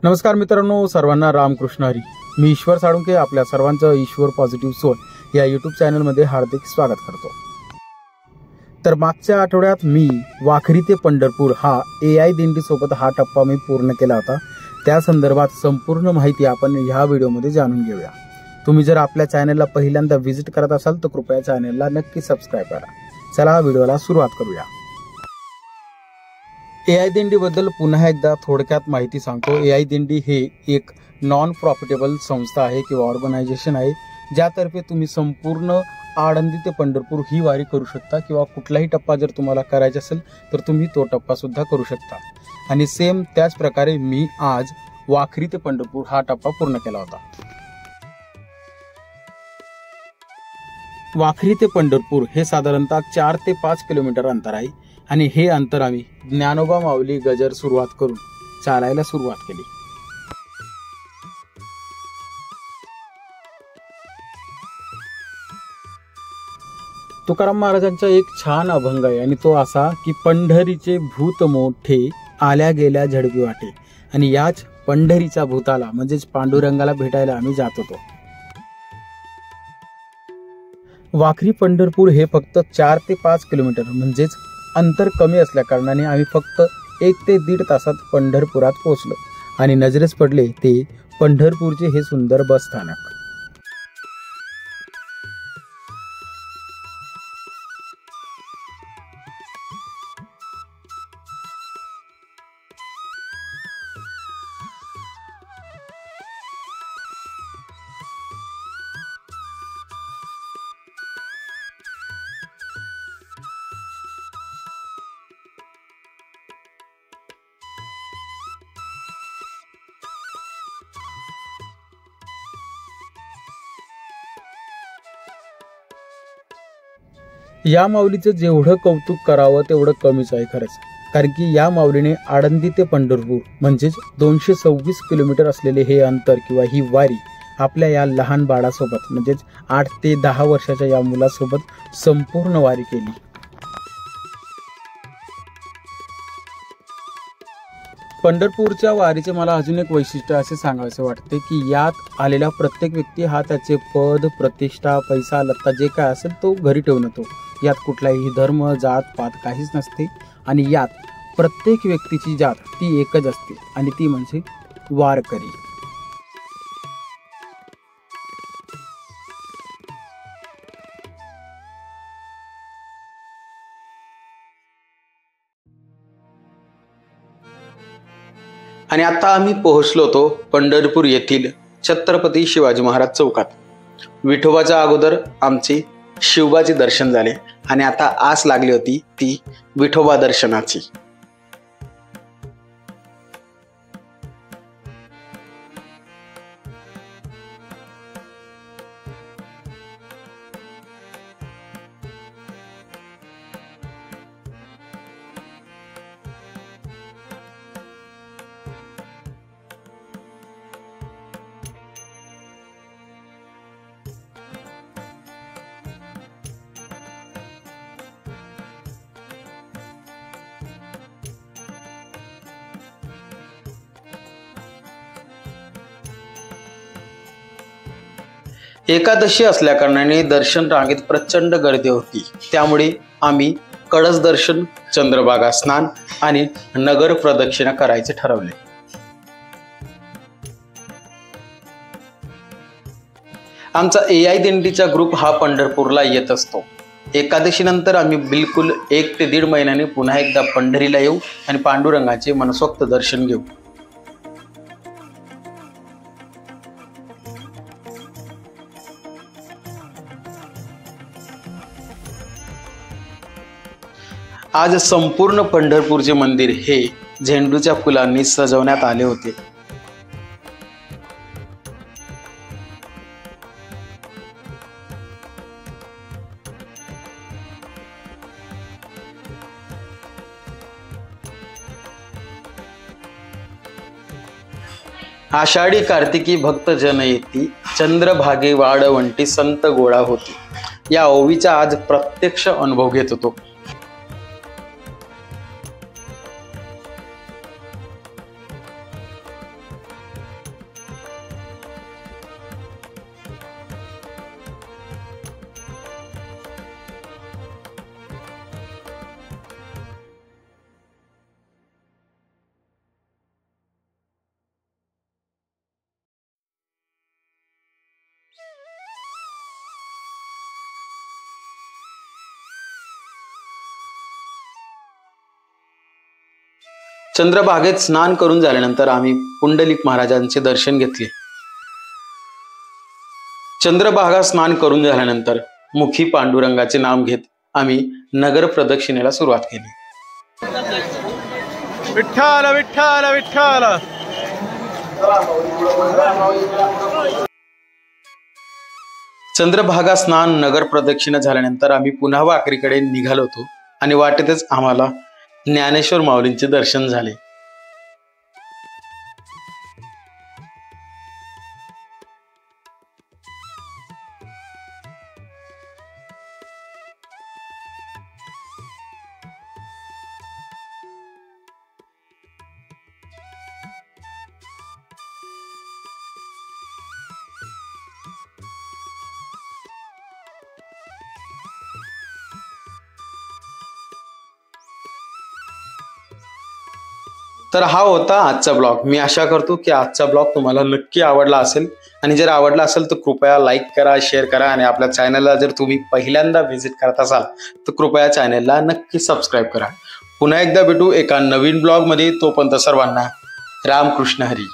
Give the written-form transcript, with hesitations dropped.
नमस्कार मित्रांनो, सर्वांना रामकृष्ण हरी। मी ईश्वर साळुंखे आपल्या सर्वांचं ईश्वर पॉझिटिव्ह सोल या यूट्यूब चॅनलमध्ये हार्दिक स्वागत करतो। तर मागच्या आठवड्यात मी वाखरी ते पंढरपूर हा AI दिंडी सोबत हा टप्पा मी पूर्ण केला होता। त्या संदर्भात संपूर्ण माहिती आपण ह्या व्हिडिओमध्ये जाणून घेऊया। तुम्ही जर आपल्या चॅनलला पहिल्यांदा व्हिजिट करत असाल तर कृपया चॅनलला नक्की सबस्क्राइब करा। चला व्हिडिओला सुरुवात करूया। AI दिंडी बद्दल पुन्हा एकदा थोडक्यात माहिती सांगतो। AI दिंडी हे एक नॉन प्रॉफिटेबल संस्था आहे किंवा ऑर्गनायझेशन आहे, ज्यातर्फे तुम्ही संपूर्ण आळंदी ते पंढरपूर ही वारी करू शकता किंवा कुठलाही टप्पा जर तुम्हाला करायचा असेल तर तुम्ही तो टप्पा सुद्धा करू शकता। आणि सेम त्याच प्रकारे मी आज वाखरी ते पंढरपूर हा टप्पा पूर्ण केला होता। वाखरी ते पंढरपूर हे साधारणतः 4 ते 5 किलोमीटर अंतर आहे आणि हे अंतर आम्ही ज्ञानोबा माऊली गजर सुरुवात करून चालायला सुरुवात केली। तुकाराम महाराजांचा एक छान अभंग आहे आणि तो असा की पंढरीचे भूत मोठे आल्या गेल्या झडपी वाटे। आणि याच पंढरीच्या भूताला म्हणजेच पांडुरंगाला भेटायला आम्ही जात होतो। वाखरी पंढरपूर हे फक्त 4 ते 5 किलोमीटर म्हणजेच अंतर कमी असल्या कारणाने आम्ही फक्त 1 ते 1.5 तासात पंढरपुरात पोहोचलो आणि नजरेस पडले ते पंढरपूरचे हे सुंदर बस स्थानक। या माऊलीचं जेवढं कौतुक करावं तेवढं कमीच आहे खरंच, कारण की या माऊलीने आळंदी ते पंढरपूर म्हणजेच 226 किलोमीटर असलेले हे अंतर किंवा ही वारी आपल्या या लहान बाळासोबत म्हणजेच 8 ते 10 वर्षाच्या या मुलासोबत संपूर्ण वारी केली। पंढरपूरच्या वारीचे मला अजून एक वैशिष्ट्य असे सांगायचे वाटते की यात आलेला प्रत्येक व्यक्ती हा त्याचे पद, प्रतिष्ठा, पैसा, लत्ता जे काय असेल तो घरी ठेवून येतो। यात कुठलाही धर्म, जात पात काहीच नसते आणि यात प्रत्येक व्यक्तीची जात ती एकच असते आणि ती म्हणजे वारकरी। आणि आता आम्ही पोहोचलो होतो पंढरपूर येथील छत्रपती शिवाजी महाराज चौकात। विठोबाच्या अगोदर आमचे शिवबाचे दर्शन झाले आणि आता आस लागली होती ती विठोबा दर्शनाची। एकादशी असल्या कारणाने दर्शन रांगेत प्रचंड गर्दी होती, त्यामुळे आम्ही कळस दर्शन, चंद्रभागा स्नान आणि नगर प्रदक्षिणा करायचे ठरवले। आमचा AI दिंडीचा ग्रुप हा पंढरपूरला येत असतो। एकादशी नंतर आम्ही बिलकुल 1 ते 1.5 महिन्याने पुन्हा एकदा पंढरीला येऊ आणि पांडुरंगाचे मनसोक्त दर्शन घेऊ। आज संपूर्ण पंढरपूरचे मंदिर हे झेंडूच्या फुलांनी सजवण्यात आले होते। आषाढी कार्तिकी भक्त जन येती, चंद्रभागे वाळवंटी संत गोळा होती। या ओवीचा आज प्रत्यक्ष अनुभव घेत होतो। चंद्रभागेत स्नान करून झाल्यानंतर आम्ही पुंडलिक महाराजांचे दर्शन घेतले. चंद्रभागा स्नान करून झाल्यानंतर मुखी पांडुरंगाचे नाम घेत आम्ही नगर प्रदक्षिणेला सुरुवात केली. विठ्ठल विठ्ठल विठ्ठल. चंद्रभागा स्नान नगर प्रदक्षिणा झाल्यानंतर आम्ही पुन्हा वाखरीकडे निघालो होतो आणि वाटेतच आम्हाला ज्ञानेश्वर माऊलींचे दर्शन झाले. तर हा होता आजचा ब्लॉग. मी आशा करतो की आजचा ब्लॉग तुम्हाला नक्की आवडला असेल आणि जर आवडला असेल तर कृपया लाईक करा, शेअर करा आणि आपल्या चॅनलला जर तुम्ही पहिल्यांदा व्हिजिट करत असाल तर कृपया चॅनलला नक्की सबस्क्राईब करा. पुन्हा एकदा भेटू एका नवीन ब्लॉगमध्ये. तोपर्यंत सर्वांना रामकृष्ण हरी.